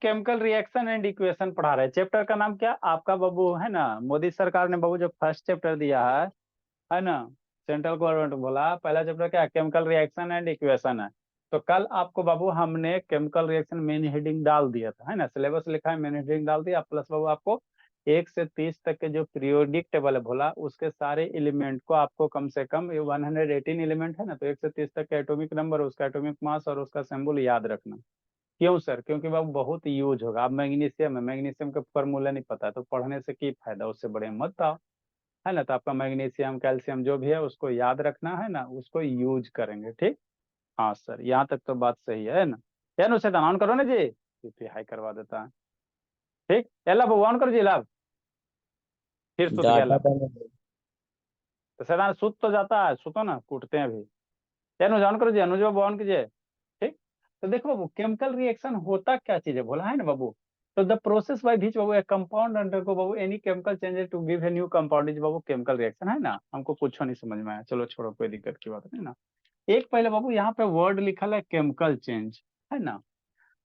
Chemical reaction and equation पढ़ा रहे हैं। चैप्टर का नाम क्या आपका बाबू है ना, मोदी सरकार ने बाबू जो फर्स्ट चैप्टर दिया है ना, सेंट्रल गवर्नमेंट बोला पहला चैप्टर क्या केमिकल रिएक्शन एंड इक्वेशन है। तो कल आपको बाबू हमने केमिकल रिएक्शन मेन हेडिंग डाल दिया था, है ना, सिलेबस लिखा है मेन हेडिंग डाल दिया, प्लस बाबू आपको 1 से 30 तक के जो पीरियोडिक टेबल है बोला उसके सारे एलिमेंट को आपको कम से कम 118 एलिमेंट है ना, तो 1 से 30 तक के एटॉमिक नंबर, उसका एटॉमिक मास और उसका सिंबल याद रखना। क्यों सर? क्योंकि बाबू बहुत यूज होगा। अब मैग्नीशियम है, मैग्नीशियम का फॉर्मूला नहीं पता तो पढ़ने से की फायदा, उससे बड़े मत आओ, है ना। तो आपका मैग्नीशियम कैल्शियम जो भी है उसको याद रखना है ना, उसको यूज करेंगे, ठीक। हाँ सर, यहाँ तक तो बात सही है ना। या नो शैतान ऑन करो ना जी, हाई करवा देता है, ठीक। एला बाबू ऑन करो जी लाभ, फिर सुत गया डाटा ला। तो तो शैतान सुत तो जाता है, सुतो ना, कूटते हैं अभी। अनुज ऑन करो जी, अनुज बाबू ऑन कीजिए, ठीक। तो देखो बाबू केमिकल रिएक्शन होता क्या चीज है बोला है ना बाबू। तो द प्रोसेस बाय विच बाबू ए कंपाउंड अंडरगो बाबू any chemical changes to give a new compound is बाबू केमिकल रिएक्शन, है ना। हमको कुछ नहीं समझ में आया, चलो छोड़ो, कोई दिक्कत की बात नहीं ना। एक पहले बाबू यहाँ पे वर्ड लिखा है केमिकल चेंज, है ना।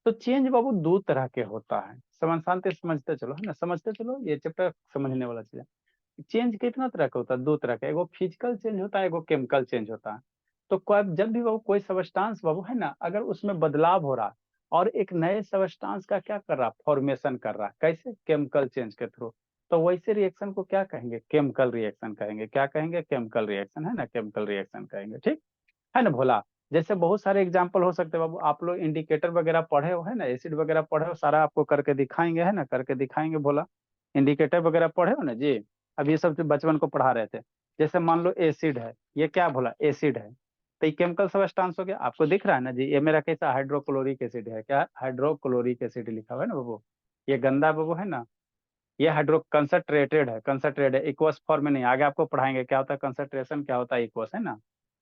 तो चेंज बाबू दो तरह के होता है, समझ शांति से समझते चलो, है ना, समझते चलो, ये चैप्टर समझने वाला चीज है। चेंज कितना तरह का होता है? दो तरह का, एगो फिजिकल चेंज होता है, एगो केमिकल चेंज होता है। तो जब भी बाबू कोई सबस्टांस बाबू है ना, अगर उसमें बदलाव हो रहा है और एक नए सबस्टांस का क्या कर रहा, फॉर्मेशन कर रहा है, कैसे? केमिकल चेंज के थ्रू। तो वैसे रिएक्शन को क्या कहेंगे? केमिकल रिएक्शन कहेंगे। क्या कहेंगे? केमिकल रिएक्शन, है ना, केमिकल रिएक्शन कहेंगे, ठीक है ना भोला। जैसे बहुत सारे एग्जाम्पल हो सकते हैं बाबू, आप लोग इंडिकेटर वगैरह पढ़े हो, है ना, एसिड वगैरह पढ़े हो, सारा आपको करके दिखाएंगे, है ना, करके दिखाएंगे भोला। इंडिकेटर वगैरह पढ़े हो ना जी, अब ये सब जो बचपन को पढ़ा रहे थे। जैसे मान लो एसिड है, ये क्या भोला? एसिड है, तो ये केमिकल सब्सटेंस हो गया, आपको दिख रहा है ना जी, ये मेरा कैसा हाइड्रोक्लोरिक एसिड है, क्या हाइड्रोक्लोरिक एसिड लिखा हुआ है ना बाबू। ये गंदा बाबू है ना, ये हाइड्रो कंसंट्रेटेड है, कंसंट्रेटेड है, इक्वस फॉर्म में नहीं, आगे आपको पढ़ाएंगे क्या होता है कंसंट्रेशन, क्या होता है इक्वस, है ना,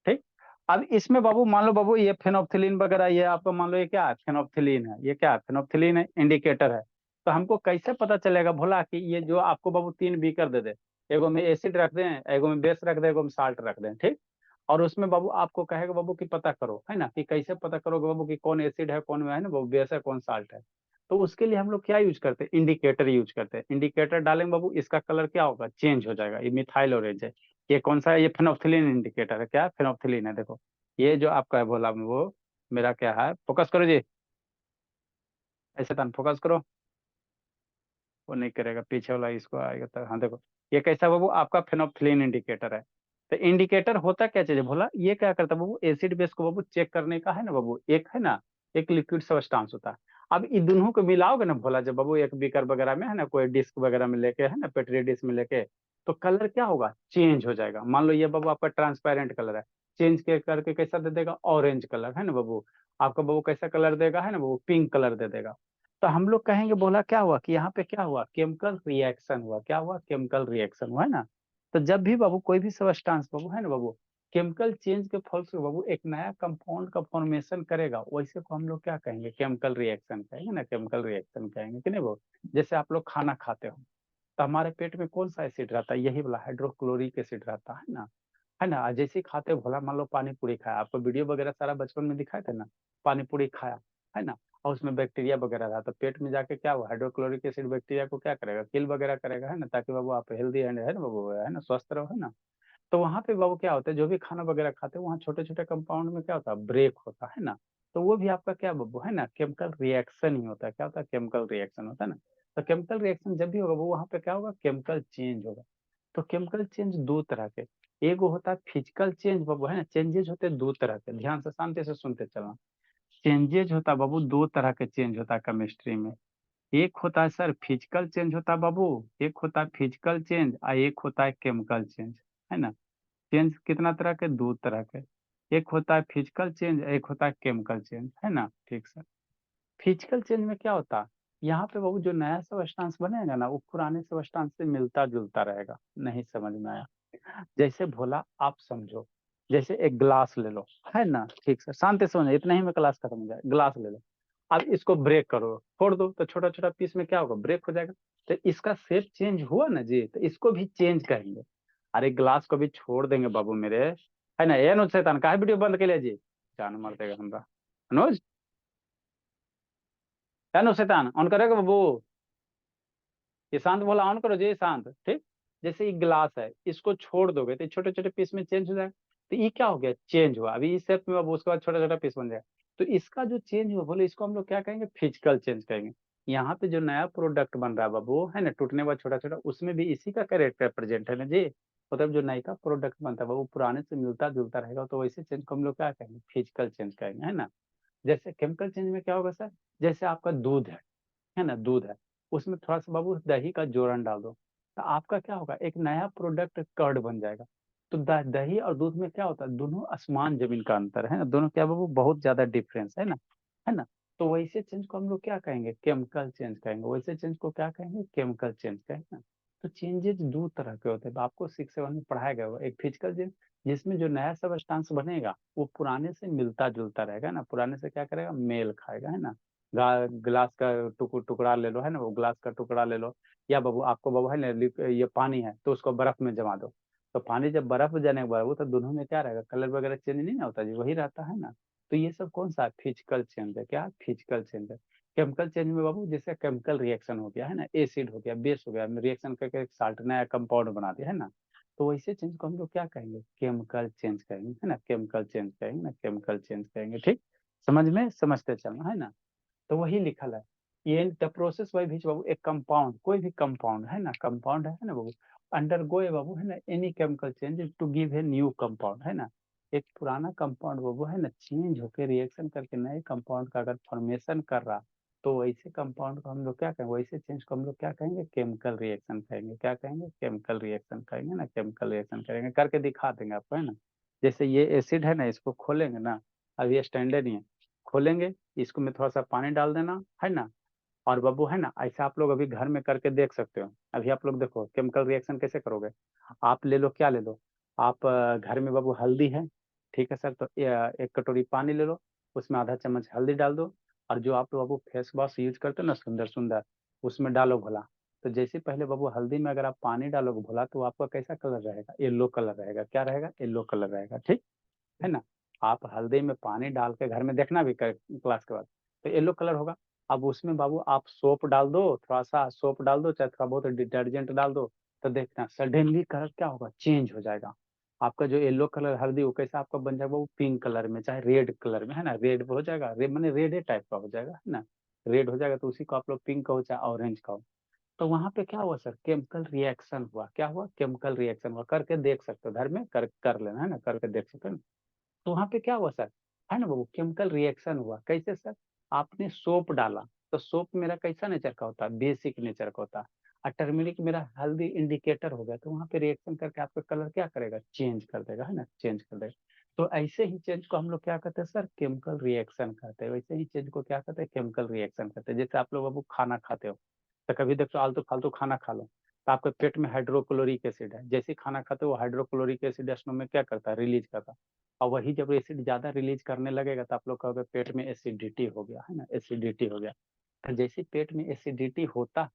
ठीक। अब इसमें बाबू मान लो बाबू ये फेनोप्थिलीन वगैरह, ये आपको मान लो ये क्या है? फेनोप्थिलीन है, ये क्या है? फेनोप्थिलीन है, इंडिकेटर है। तो हमको कैसे पता चलेगा भोला कि ये जो आपको बाबू 3 बीकर दे दे, एगो में एसिड रख दें, एगो में बेस रख दें, एगो में साल्ट रख दें, ठीक। और उसमें बाबू आपको कहेगा बाबू कि पता करो, है ना, कि कैसे पता करोगे बाबू कि कौन एसिड है, कौन में है ना बाबू बेस है, कौन साल्ट है। तो उसके लिए हम लोग क्या यूज करते हैं? इंडिकेटर यूज करते हैं। इंडिकेटर डालेंगे बाबू, इसका कलर क्या होगा? चेंज हो जाएगा, ये मिथाइल ऑरेंज है। ये कौन सा है? ये फेनोप्थिलीन इंडिकेटर है, क्या? फेनोप्थिलीन है, देखो ये जो आपका है बोला वो मेरा क्या है, फोकस करो जी, ऐसे तन फोकस करो, वो नहीं करेगा, पीछे वाला इसको आएगा तो, हाँ देखो ये कैसा बाबू आपका फेनोप्थिलीन इंडिकेटर है। तो इंडिकेटर होता क्या चीज है भोला? ये क्या करता है बाबू? एसिड बेस को बाबू चेक करने का, है ना बाबू, एक है ना, एक लिक्विड सब्सटेंस होता है। अब इन दोनों को मिलाओगे ना भोला, जब बाबू एक बीकर वगैरह में, है ना, कोई डिस्क वगैरह में लेके, है ना, पेट्री डिस्क में लेके, तो कलर क्या होगा? चेंज हो जाएगा। मान लो ये बाबू आपका ट्रांसपेरेंट कलर है, चेंज के करके कैसा दे देगा? ऑरेंज कलर, है ना बाबू। आपका बाबू कैसा कलर देगा? है ना बाबू, पिंक कलर दे देगा। तो हम लोग कहेंगे बोला क्या हुआ कि यहाँ पे क्या हुआ? केमिकल रिएक्शन हुआ। क्या हुआ? केमिकल रिएक्शन हुआ, है ना। तो जब भी बाबू कोई भी सब्सटेंस बाबू, है ना बाबू, केमिकल चेंज के फल से बाबू एक नया कंपाउंड का फॉर्मेशन करेगा, वैसे को हम लोग क्या कहेंगे? केमिकल रिएक्शन कहेंगे ना, केमिकल रिएक्शन कहेंगे कि नहीं बाबू। जैसे आप लोग खाना खाते हो तो हमारे पेट में कौन सा एसिड रहता है? यही वाला हाइड्रोक्लोरिक एसिड रहता है ना, है ना। जैसे ही खाते हो भोला, मान लो पानी पूरी खाया, आपको वीडियो वगैरह सारा बचपन में दिखाए थे ना, पानी पूरी खाया, है ना, और उसमें बैक्टीरिया वगैरह रहा, तो पेट में जाके क्या हुआ? हाइड्रोक्लोरिक एसिड बैक्टीरिया को क्या करेगा? किल वगैरह करेगा, है ना, ताकि बाबू आप हेल्दी एंड, है ना बाबू, है ना, स्वस्थ रहो, है ना। तो वहां पे बाबू क्या होता है? जो भी खाना वगैरह खाते हैं वहाँ छोटे छोटे कंपाउंड में क्या होता है? ब्रेक होता है ना। तो वो भी आपका क्या बाबू, है ना, केमिकल रिएक्शन ही होता है। क्या होता है? केमिकल रिएक्शन होता है ना। तो केमिकल रिएक्शन जब भी होगा वो वहां पे क्या होगा? केमिकल चेंज होगा। तो केमिकल चेंज दो तरह के, एक होता है फिजिकल चेंज बाबू, है ना। चेंजेस होते हैं दो तरह के, ध्यान से शांति से सुनते चलना। चेंजेज होता है बाबू, दो तरह के चेंज होता है केमिस्ट्री में। एक होता है सर फिजिकल चेंज होता है बाबू, एक होता है फिजिकल चेंज और एक होता है केमिकल चेंज, है ना। चेंज कितना तरह के? दो तरह के। एक होता है फिजिकल चेंज, एक होता है केमिकल चेंज, है ना, ठीक सर। फिजिकल चेंज में क्या होता है? यहाँ पे बाबू जो नया सब्सटेंस बनेगा ना, वो पुराने सब्सटेंस से मिलता जुलता रहेगा। नहीं समझ में आया? जैसे भोला आप समझो, जैसे एक ग्लास ले लो, है ना, ठीक सर, शांति से समझो, इतना ही में क्लास खत्म हो जाए। ग्लास ले लो, अब इसको ब्रेक करो, फोड़ दो, तो छोटा छोटा पीस में क्या होगा? ब्रेक हो जाएगा। तो इसका शेप चेंज हुआ ना जी, तो इसको भी चेंज करेंगे। अरे ग्लास को भी छोड़ देंगे बाबू मेरे, है ना। ये अनुज शैतान का वीडियो बंद के लिए जी, जान मार देगा हमरा अनुज। है ना शैतान, ऑन करेगा बाबू? ये शांत बोला ऑन करो जी, शांत, ठीक। जैसे ये ग्लास है, इसको छोड़ दोगे तो छोटे छोटे पीस में चेंज हो जाएगा। तो ये क्या हो गया, चेंज हुआ अभी इस शेप में, अब उसके बाद छोटा छोटा पीस बन जाएगा। तो इसका जो चेंज हुआ बोले, इसको हम लोग क्या कहेंगे, फिजिकल चेंज कहेंगे। यहाँ पे जो नया प्रोडक्ट बन रहा है बाबू, है ना, टूटने वाला छोटा छोटा, उसमें भी इसी का कैरेक्टर प्रेजेंट है ना जी। मतलब जो नया का प्रोडक्ट बनता है वो पुराने से मिलता जुलता रहेगा, तो वैसे चेंज को हम लोग क्या कहेंगे, फिजिकल चेंज कहेंगे, है ना। जैसे केमिकल चेंज में क्या होगा सर, जैसे आपका दूध है ना, दूध है, उसमें थोड़ा सा बाबू दही का जोरन डाल दो, तो आपका क्या होगा, एक नया प्रोडक्ट कर्ड बन जाएगा। तो दही और दूध में क्या होता है, दोनों आसमान जमीन का अंतर है ना, दोनों क्या बाबू, बहुत ज्यादा डिफरेंस है ना, है ना। तो वैसे चेंज को हम लोग क्या कहेंगे, केमिकल चेंज कहेंगे, वैसे चेंज को क्या कहेंगे, केमिकल चेंज कहेंगे ना। तो चेंजेस दो तरह के होते हैं, आपको 6 7 में पढ़ाया गया होगा। एक फिजिकल चेंज, जिसमें जो नया सब्सटेंस बनेगा वो पुराने से मिलता जुलता रहेगा ना, पुराने से क्या करेगा, मेल खाएगा, है ना। ग्लास का टुकड़ा ले लो, है ना, वो ग्लास का टुकड़ा ले लो, या बाबू आपको बाबू है ना, ये पानी है तो उसको बर्फ में जमा दो। तो पानी जब बर्फ जाने के बाद वो तो दोनों में क्या रहेगा, कलर वगैरह चेंज नहीं ना होता जी, वही रहता है ना। तो ये सब कौन सा फिजिकल चेंज है, क्या फिजिकल चेंज है। केमिकल चेंज में बाबू जैसे केमिकल रिएक्शन हो गया, है ना, एसिड हो गया, बेस हो गया, रिएक्शन करके साल्ट नया कंपाउंड बना दिया, है ना। तो वैसे चेंज को हम लोग क्या कहेंगे, केमिकल चेंज कहेंगे, है ना, केमिकल चेंज कहेंगे ना, केमिकल चेंज कहेंगे, ठीक। समझ में समझते चलना, है ना। तो वही लिखल है, ये द प्रोसेस बाय विच बाबू एक कंपाउंड, कोई भी कंपाउंड है ना, कंपाउंड है ना बाबू, अंडरगो है बाबू, है ना, any chemical change to give a new compound, है ना। एक पुराना कंपाउंड बाबू है ना, चेंज होकर रिएक्शन करके नए कंपाउंड का अगर फॉर्मेशन कर रहा, तो वैसे कंपाउंड को हम लोग क्या कहेंगे, वैसे चेंज को हम लोग क्या कहेंगे, केमिकल रिएक्शन कहेंगे, क्या कहेंगे, केमिकल रिएक्शन कहेंगे ना, केमिकल रिएक्शन करेंगे, करके दिखा देंगे आपको, है ना। जैसे ये एसिड है ना, इसको खोलेंगे ना, अब ये स्टैंडर्ड ही है, खोलेंगे, इसको में थोड़ा सा पानी डाल देना, है ना। और बाबू है ना, ऐसा आप लोग अभी घर में करके देख सकते हो। अभी आप लोग देखो केमिकल रिएक्शन कैसे करोगे। आप ले लो, क्या ले लो, आप घर में बाबू हल्दी है, ठीक है सर, तो 1 कटोरी पानी ले लो, उसमें आधा चम्मच हल्दी डाल दो, और जो आप लोग बाबू फेस वॉश यूज करते हो ना, सुंदर सुंदर, उसमें डालो घोला। तो जैसे पहले बाबू हल्दी में अगर आप पानी डालोगे घोला, तो आपका कैसा कलर रहेगा, येलो कलर रहेगा, क्या रहेगा, येलो कलर रहेगा, ठीक है ना। आप हल्दी में पानी डाल के घर में देखना भी क्लास के बाद, तो येलो कलर होगा। अब उसमें बाबू आप सोप डाल दो, थोड़ा सा सोप डाल दो, चाहे थोड़ा बहुत डिटर्जेंट डाल दो, तो देखना सडनली कलर क्या होगा, चेंज हो जाएगा। आपका जो येलो कलर हल्दी वो कैसा आपका बन जाएगा, वो पिंक कलर में, चाहे रेड कलर में, है ना, रेड हो जाएगा, रेड मैंने रेड टाइप का हो जाएगा, है ना। रेड हो जाएगा तो उसी को आप लोग पिंक कहो चाहे ऑरेंज कहो। तो वहां पे क्या हुआ सर, केमिकल रिएक्शन हुआ, क्या हुआ, केमिकल रिएक्शन हुआ, करके देख सकते हो घर में, कर लेना, है ना, करके देख सकते हो ना। तो वहां पे क्या हुआ सर, है ना बाबू, केमिकल रिएक्शन हुआ, कैसे सर, आपने सोप डाला, तो सोप मेरा कैसा नेचर का होता है, बेसिक नेचर का होता है। और टर्मरिक मेरा हल्दी इंडिकेटर हो गया, तो वहां पे रिएक्शन करके आपका कलर क्या करेगा, चेंज कर देगा, है ना, चेंज कर देगा। तो ऐसे ही चेंज को हम लोग क्या कहते हैं सर, केमिकल रिएक्शन कहते हैं। वैसे ही चेंज को क्या कहते हैं, केमिकल रिएक्शन कहते हैं। जैसे आप लोग बाबू खाना खाते हो, तो कभी देखो आलतू फालतू खाना खा लो, तो आपके पेट में हाइड्रोक्लोरिक एसिड है, जैसे ही खाना खाते हो हाइड्रोक्लोरिक एसिड स्टमक में क्या करता है, रिलीज करता है। और वही जब एसिड ज्यादा रिलीज करने लगेगा, तो आप लोग कहोगे पेट में एसिडिटी हो गया, है ना, एसिडिटी हो गया। तो जैसे पेट में एसिडिटी होता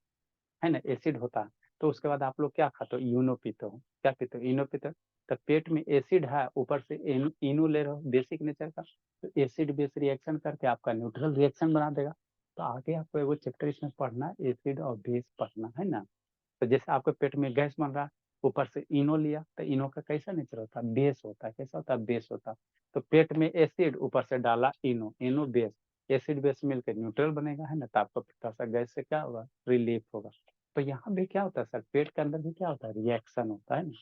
है ना, एसिड होता है, तो उसके बाद आप लोग क्या खाते हो, यूनो पीते हो, क्या पीते हो, यूनो पीते हो। तो पेट में एसिड है, ऊपर से इनो ले रहे हो बेसिक नेचर का, तो एसिड बेस रिएक्शन करके आपका न्यूट्रल रिएक्शन बना देगा। तो आगे आपको एगो चैप्टर इसमें पढ़ना, एसिड और बेस पढ़ना, है ना। तो जैसे आपके पेट में गैस बन रहा है, ऊपर से इनो लिया, तो इनो का कैसा नेचर होता है, बेस होता है, कैसा होता है, बेस होता है। तो पेट में एसिड, ऊपर से डाला इनो, इनो बेस, एसिड बेस मिलकर न्यूट्रल बनेगा, है ना, तो आपको थोड़ा सा गैस से क्या होगा, रिलीफ होगा। तो यहाँ भी क्या होता है सर, पेट के अंदर भी क्या होता है, रिएक्शन होता है ना।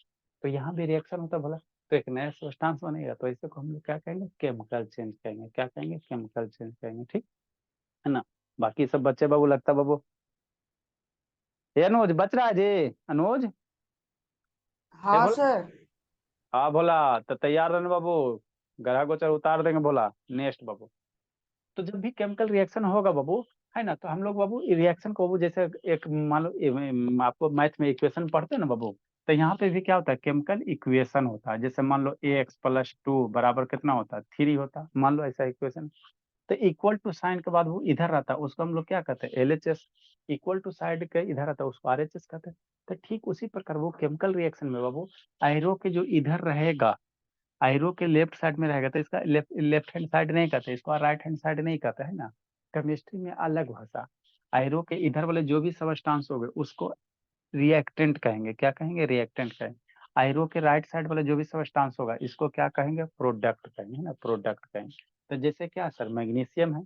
तो यहाँ भी रिएक्शन होता है बोला, तो एक नया सब्सटेंस बनेगा, तो इसे को हम लोग क्या कहेंगे, केमिकल चेंज कहेंगे, क्या कहेंगे, केमिकल चेंज कहेंगे, ठीक है ना। बाकी सब बच्चे बाबू लगता बाबू, ये अनुज बच रहा है जी, अनुज, ये हाँ बोला, सर। हाँ बोला, तो तैयार रहने बाबू, ग्रह गोचर उतार देंगे बोला, नेक्स्ट बाबू। तो जब भी केमिकल रिएक्शन होगा बाबू, है ना, तो हम लोग बाबू रिएक्शन को बाबू जैसे एक मान लो आपको मैथ में इक्वेशन पढ़ते हैं ना बाबू, तो यहाँ पे भी क्या होता है, केमिकल इक्वेशन होता है। जैसे मान लो ax + 2 बराबर कितना होता है, 3 होता है, मान लो ऐसा इक्वेशन। तो इक्वल टू साइन के बाद वो इधर रहता है, उसको हम लोग क्या कहते हैं, LHS। इक्वल टू साइड के इधर आता है, उसको RHS कहते हैं। तो ठीक उसी प्रकार वो केमिकल रिएक्शन में बाबू, आयरो के जो इधर रहेगा, आयरो के लेफ्ट साइड में रहेगा, तो इसका लेफ्ट लेफ्ट हैंड साइड नहीं कहते, इसको राइट हैंड साइड नहीं कहते, है ना। केमिस्ट्री में अलग भाषा। आयरो के इधर वाले जो भी सबस्टांस हो गए उसको रिएक्टेंट कहेंगे। क्या कहेंगे? रिएक्टेंट कहेंगे। आयरो के राइट साइड वाला जो भी सबस्टांस होगा इसको क्या कहेंगे? प्रोडक्ट कहेंगे, है ना, प्रोडक्ट कहेंगे। तो जैसे क्या सर, मैग्नीशियम है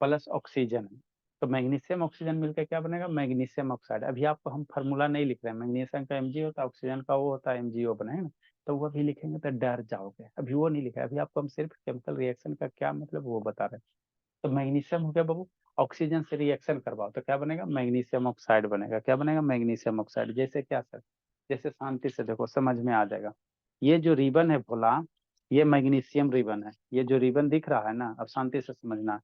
प्लस ऑक्सीजन है, तो मैग्नीशियम ऑक्सीजन मिलकर क्या बनेगा? Magnesium oxide. अभी आपको हम फार्मूला नहीं लिख रहे हैं, मैग्नीशियम का एमजी होता है, ऑक्सीजन का वो होता है एमजीओ बना, है ना। तो वो भी लिखेंगे तो डर जाओगे, अभी वो नहीं लिखा है। अभी आपको हम सिर्फ केमिकल रिएक्शन का क्या मतलब वो बता रहे हैं। तो मैग्नीशियम हो गया बाबू, ऑक्सीजन से रिएक्शन करवाओ तो क्या बनेगा? मैग्नीशियम ऑक्साइड बनेगा। क्या बनेगा? Magnesium oxide. जैसे क्या सर, जैसे शांति से देखो समझ में आ जाएगा। ये जो रिबन है भोला, ये मैग्नीशियम रिबन है। ये जो रिबन दिख रहा है ना, अब शांति से समझना,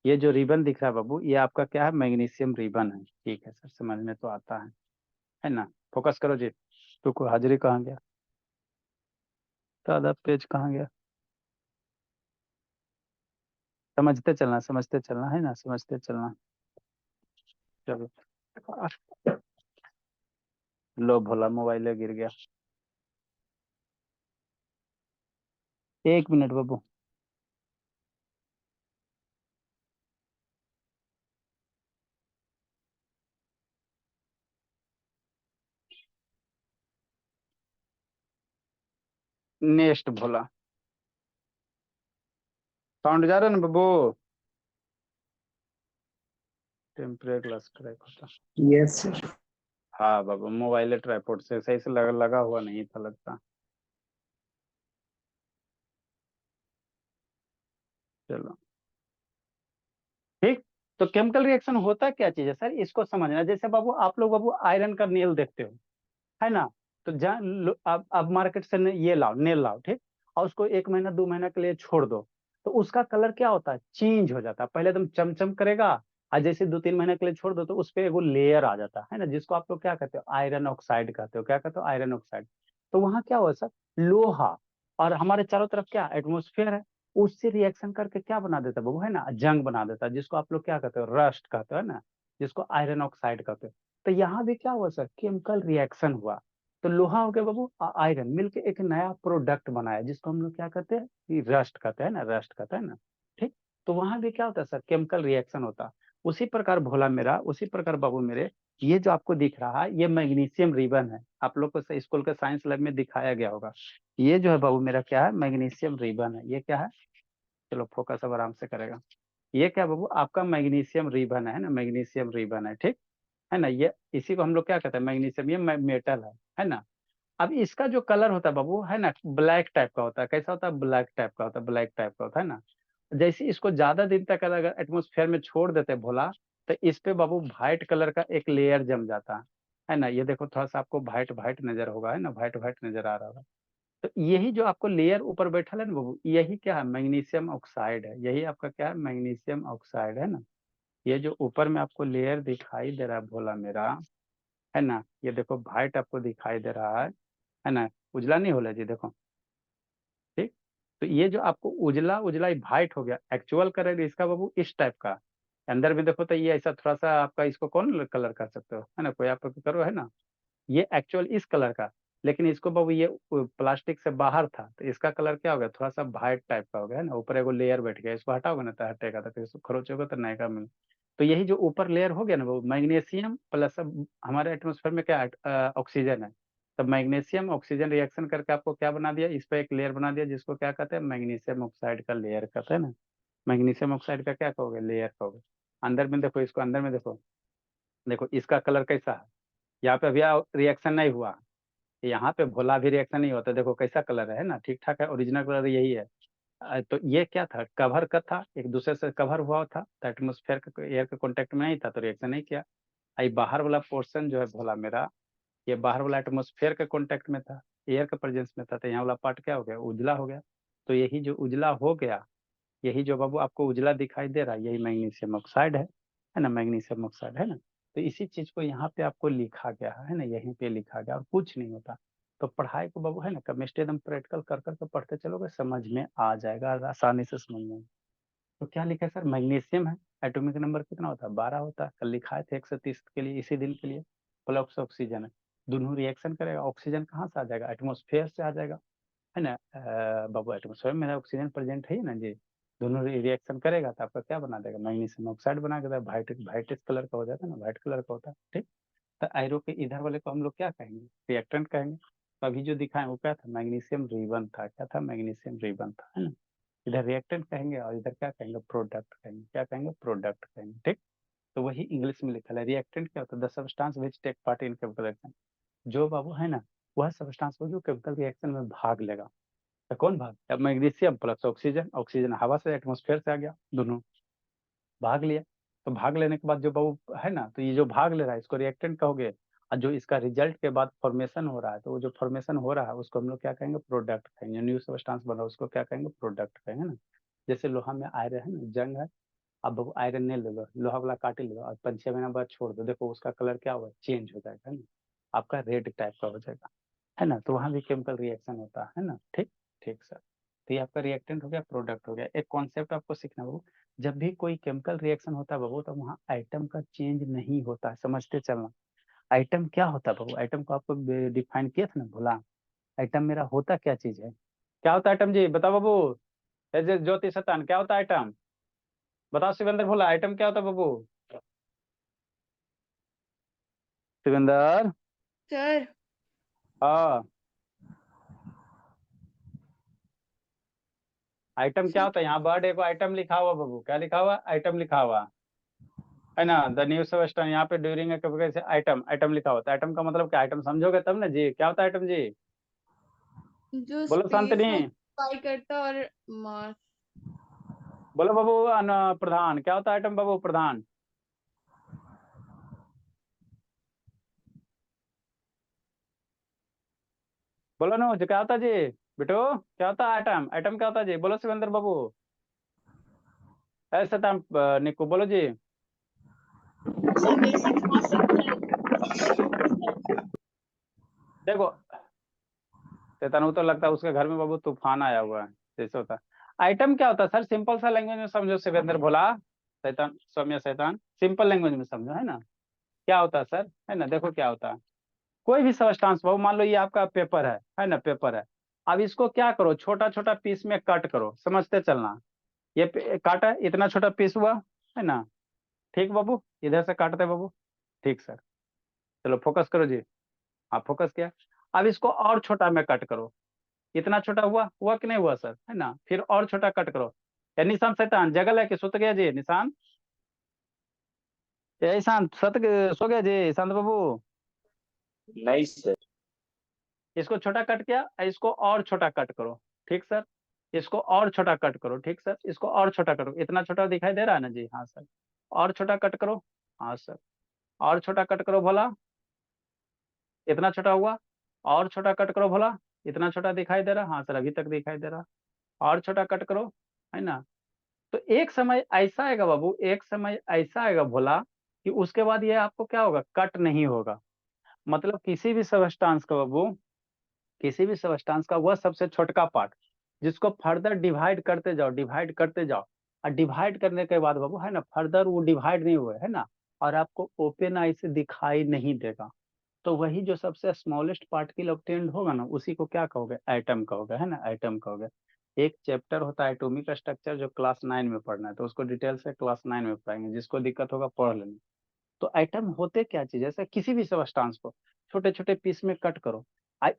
ये जो रिबन दिख रहा है बाबू, ये आपका क्या है? मैग्नीशियम रिबन है। ठीक है सर, समझ में तो आता है ना। फोकस करो जी। तो को हाजिरी कहाँ गया? तो आधा पेज कहाँ गया? समझते चलना है ना, समझते चलना। चलो, लो भोला मोबाइल गिर गया। 1 मिनट बाबू। नेक्स्ट भोला, साउंड जा रहा है ना बाबू? टेम्परेट ग्लास क्रैक होता। Yes sir. हाँ बाबू, मोबाइल ट्राइपॉड से सही से लगा हुआ नहीं था लगता। चलो ठीक। तो केमिकल रिएक्शन होता क्या चीज है सर, इसको समझना। जैसे बाबू आप लोग बाबू आयरन का नेल देखते हो, है ना। तो अब मार्केट से ये लाओ, नेल लाओ, ठीक। और उसको 1 महीना 2 महीना के लिए छोड़ दो, तो उसका कलर क्या होता है? चेंज हो जाता है। पहले एकदम चमचम करेगा, और जैसे 2-3 महीने के लिए छोड़ दो तो उस पर एगो लेयर आ जाता है ना, जिसको आप लोग क्या कहते हो? आयरन ऑक्साइड कहते हो। क्या कहते हो? Iron oxide. तो वहां क्या हुआ सर, लोहा, और हमारे चारों तरफ क्या एटमोस्फेयर है, उससे रिएक्शन करके क्या बना देता है बाबू, है ना, जंग बना देता है, जिसको आप लोग क्या कहते हो? रस्ट कहते हो, है ना, जिसको आयरन ऑक्साइड कहते हो। तो यहाँ भी क्या हुआ सर, केमिकल रिएक्शन हुआ। तो लोहा हो गया बाबू, आयरन मिलके एक नया प्रोडक्ट बनाया, जिसको हम लोग क्या कहते हैं? कि रस्ट कहते हैं ना, रस्ट कहते हैं ना। ठीक। तो वहां भी क्या होता है सर, केमिकल रिएक्शन होता है। उसी प्रकार भोला मेरा, उसी प्रकार बाबू मेरे, ये जो आपको दिख रहा है ये मैग्नीशियम रिबन है। आप लोग को स्कूल के साइंस लैब में दिखाया गया होगा। ये जो है बाबू मेरा क्या है? मैग्नीशियम रिबन है। ये क्या है? चलो फोकस अब आराम से करेगा। ये क्या बाबू? आपका मैग्नीशियम रिबन है ना, मैग्नीशियम रिबन है, ठीक है ना। ये इसी को हम लोग क्या कहते हैं? मैग्नीशियम, ये मेटल है ना। अब इसका जो कलर होता है बाबू, है ना, ब्लैक टाइप का होता है। कैसा होता है? ब्लैक टाइप का होता है, ब्लैक टाइप का होता है ना। जैसे इसको ज्यादा दिन तक अगर एटमोस्फेयर में छोड़ देते हैं भोला, तो इस पे बाबू व्हाइट कलर का एक लेयर जम जाता है ना। ये देखो थोड़ा सा आपको व्हाइट व्हाइट नजर होगा, है ना, व्हाइट व्हाइट नजर आ रहा होगा। तो यही जो आपको लेयर ऊपर बैठा है ना बाबू, यही क्या है? मैग्नीशियम ऑक्साइड है। यही आपका क्या है? मैग्नीशियम ऑक्साइड, है ना। ये जो ऊपर में आपको लेयर दिखाई दे रहा है भोला मेरा, है ना, ये देखो व्हाइट आपको दिखाई दे रहा है ना। उजला नहीं होला जी, देखो, ठीक। तो ये जो आपको उजला उजला व्हाइट हो गया, एक्चुअल कलर इसका बाबू इस टाइप का। अंदर भी देखो तो ये ऐसा थोड़ा सा आपका, इसको कौन कलर कर सकते हो, है ना, कोई आप करो, है ना। ये एक्चुअल इस कलर का, लेकिन इसको बाबू ये प्लास्टिक से बाहर था, तो इसका कलर क्या हो गया? थोड़ा सा वाइट टाइप का हो गया, है ना। ऊपर एगो लेयर बैठ गया, इसको हटाओगे ना तो हटेगा, तो फिर इसको खरोचोगे तो नएगा मिल। तो यही जो ऊपर लेयर हो गया ना वो मैग्नीशियम प्लस, अब हमारे एटमोस्फेयर में क्या ऑक्सीजन है। तो मैग्नीशियम ऑक्सीजन रिएक्शन करके आपको क्या बना दिया? इस पर एक लेयर बना दिया, जिसको क्या कहते हैं? मैग्नीशियम ऑक्साइड का लेयर कहते हैं ना। मैग्नीशियम ऑक्साइड का क्या कहोगे? लेयर कहोगे। अंदर में देखो, इसको अंदर में देखो, देखो इसका कलर कैसा है। यहाँ पे अभी रिएक्शन नहीं हुआ, यहाँ पे भोला भी रिएक्शन नहीं होता, देखो कैसा कलर है ना, ठीक ठाक है, ओरिजिनल कलर यही है। तो ये क्या था? कवर का था, एक दूसरे से कवर हुआ था, तो एटमोस्फेयर के एयर के कांटेक्ट में नहीं था, तो रिएक्शन नहीं किया। ये बाहर वाला पोर्शन जो है भोला मेरा, ये बाहर वाला एटमोस्फेयर के कांटेक्ट में था, एयर के प्रेजेंस में था, तो यहाँ वाला पार्ट क्या हो गया? उजला हो गया। तो यही जो उजला हो गया, यही जो बाबू आपको उजला दिखाई दे रहा है, यही मैग्नीशियम ऑक्साइड है ना, मैग्नीशियम ऑक्साइड, है ना। तो इसी चीज को यहाँ पे आपको लिखा गया है ना, यहीं पे लिखा गया, और कुछ नहीं होता। तो पढ़ाई को बाबू, है ना, केमिस्ट्री एकदम प्रैक्टिकल कर करके पढ़ते चलोगे, समझ में आ जाएगा, आसानी से समझ में। तो क्या लिखा है सर? मैग्नीशियम है, एटॉमिक नंबर कितना होता है? 12 होता है। कल लिखा है 130 के लिए, इसी दिन के लिए। प्लस ऑक्सीजन है, दोनों रिएक्शन करेगा। ऑक्सीजन कहाँ से आ जाएगा? एटमोस्फेयर से आ जाएगा, है ना। बाबू एटमोस्फेयर में ऑक्सीजन प्रेजेंट है ही ना जी। दोनों रिएक्शन करेगा तो आपका क्या बना देगा, मैग्नीशियम ऑक्साइड बना के, व्हाइट व्हाइटिश कलर का हो जाता है ना, व्हाइट कलर का होता है। ठीक, तो आयरो के इधर वाले को हम लोग क्या कहेंगे, रिएक्टेंट कहेंगे। तो अभी जो दिखाएं वो क्या था, मैग्नीशियम रिबन था, क्या था, मैग्नीशियम रिबन था, है ना। इधर रिएक्टेंट कहेंगे और इधर क्या कहेंगे, प्रोडक्ट कहेंगे, क्या कहेंगे, प्रोडक्ट कहेंगे। ठीक, तो वही इंग्लिश में लिखा है। रिएक्टेंट क्या होता है, the substance which take part in chemical reaction, जो बाबू है ना, वह सब्सटेंस हो जो केमिकल रिएक्शन में भाग लेगा। तो कौन भाग, अब मैग्नीशियम प्लस ऑक्सीजन, ऑक्सीजन हवा से एटमोस्फेयर से आ गया, दोनों भाग लिया। तो भाग लेने के बाद जो बाबू है ना, तो ये जो भाग ले रहा है इसको रिएक्टेंट कहोगे, और जो इसका रिजल्ट के बाद फॉर्मेशन हो रहा है, तो वो जो फॉर्मेशन हो रहा है उसको हम लोग क्या कहेंगे, प्रोडक्ट कहेंगे। न्यू सब्सटेंस बना उसको क्या कहेंगे, प्रोडक्ट कहेंगे ना। जैसे लोहा में आयरन है ना, जंग है, अब बाबू आयरन नहीं ले लो, लोहा वाला काट ही लो और 5-6 महीना बाद छोड़ दो, देखो उसका कलर क्या हुआ, चेंज हो जाएगा, है ना, आपका रेड टाइप का हो जाएगा, है ना। तो वहां भी केमिकल रिएक्शन होता है ना। ठीक, ठीक सर। तो ये आपका रिएक्टेंट हो गया, प्रोडक्ट हो गया। एक कॉन्सेप्ट आपको सीखना बाबू, जब भी कोई केमिकल रिएक्शन होता है बाबू, तो वहाँ आइटम का चेंज नहीं होता है, समझते चलना। आइटम क्या होता है बाबू, आइटम को आपको डिफाइन किया था ना, भूला। आइटम मेरा होता क्या चीज है, क्या होता है आइटम जी, बताओ बाबू। ज्योति सतान, क्या होता है आइटम, बताओ शिवेंद्र, भोला, आइटम क्या होता है बाबू, शिवेंद्र। सर। हाँ, आइटम क्या सर होता है, यहाँ बर्थडे को आइटम लिखा हुआ बाबू, क्या लिखा हुआ, आइटम लिखा हुआ है ना। द न्यू सेमेस्टर यहाँ पे ड्यूरिंग से आइटम, आइटम लिखा होता है। आइटम का मतलब क्या, आइटम समझोगे तब ना जी, क्या होता है आइटम जी, जो बोलो स्पेस शांतनी, में ऑक्यूपाई करता और मास। बोलो बाबू। प्रधान, क्या होता है आइटम बाबू, प्रधान, बोलो नो जो क्या होता है जी, बेटो क्या होता है आइटम, आइटम क्या होता है जी, बोलो शिवेंद्र बाबू, ऐसे टाइम निको बोलो जी। सर बेसिक मास देखो चेतन तो लगता है उसके घर में बाबू तूफान आया हुआ है, जैसे होता है। आइटम क्या होता है सर, सिंपल सा लैंग्वेज में समझो शिवेंद्र भोला, शैतान सौम्य शैतान, सिंपल लैंग्वेज में समझो, है ना। क्या होता है सर, है ना, देखो क्या होता है, कोई भी सब्सटेंस बाबू, मान लो ये आपका पेपर है ना, पेपर है। अब इसको क्या करो, छोटा छोटा पीस में कट करो, समझते चलना। ये काटा, इतना छोटा पीस हुआ, है ना। ठीक बाबू, इधर से काटते बाबू। ठीक सर, चलो फोकस करो जी। हाँ फोकस किया। अब इसको और छोटा में कट करो, इतना छोटा हुआ, हुआ कि नहीं हुआ सर, है ना। फिर और छोटा कट करो। या निशान शैतान जगल है कि सुत गया जी, निशान, या ईशान सो गया जी, शांत बाबू। नहीं सर। इसको छोटा कट किया, इसको और छोटा कट करो। ठीक सर, इसको और छोटा कट करो। ठीक सर, इसको और छोटा करो, इतना छोटा दिखाई दे रहा है ना जी, हाँ सर। और छोटा कट करो, हाँ सर। और छोटा कट करो भला, इतना छोटा हुआ। और छोटा कट करो भला, इतना छोटा दिखाई दे रहा, हाँ सर अभी तक दिखाई दे रहा। और छोटा कट करो, है ना। तो एक समय ऐसा आएगा बाबू, एक समय ऐसा आएगा भोला, कि उसके बाद ये आपको क्या होगा, कट नहीं होगा। मतलब किसी भी सबस्टांस का बाबू, किसी भी सबस्टांस का वह सबसे छोटका पार्ट, जिसको फर्दर डिवाइड करते जाओ, डिवाइड करते जाओ, और डिवाइड करने के बाद बाबू, है ना, फर्दर वो डिवाइड नहीं हुए, है ना, और आपको ओपन आई से दिखाई नहीं देगा। तो वही जो सबसे स्मॉलेस्ट पार्टिकल ऑब्टेन्ड होगा ना, उसी को क्या कहोगे, एटम कहोगे, है ना, एटम कहोगे। एक चैप्टर होता है एटॉमिक स्ट्रक्चर, जो क्लास 9 में पढ़ना है, तो उसको डिटेल से क्लास 9 में पढ़ाएंगे, जिसको दिक्कत होगा पढ़ लेना। तो एटम होते क्या चीज, जैसे किसी भी सबस्टांस को छोटे छोटे पीस में कट करो,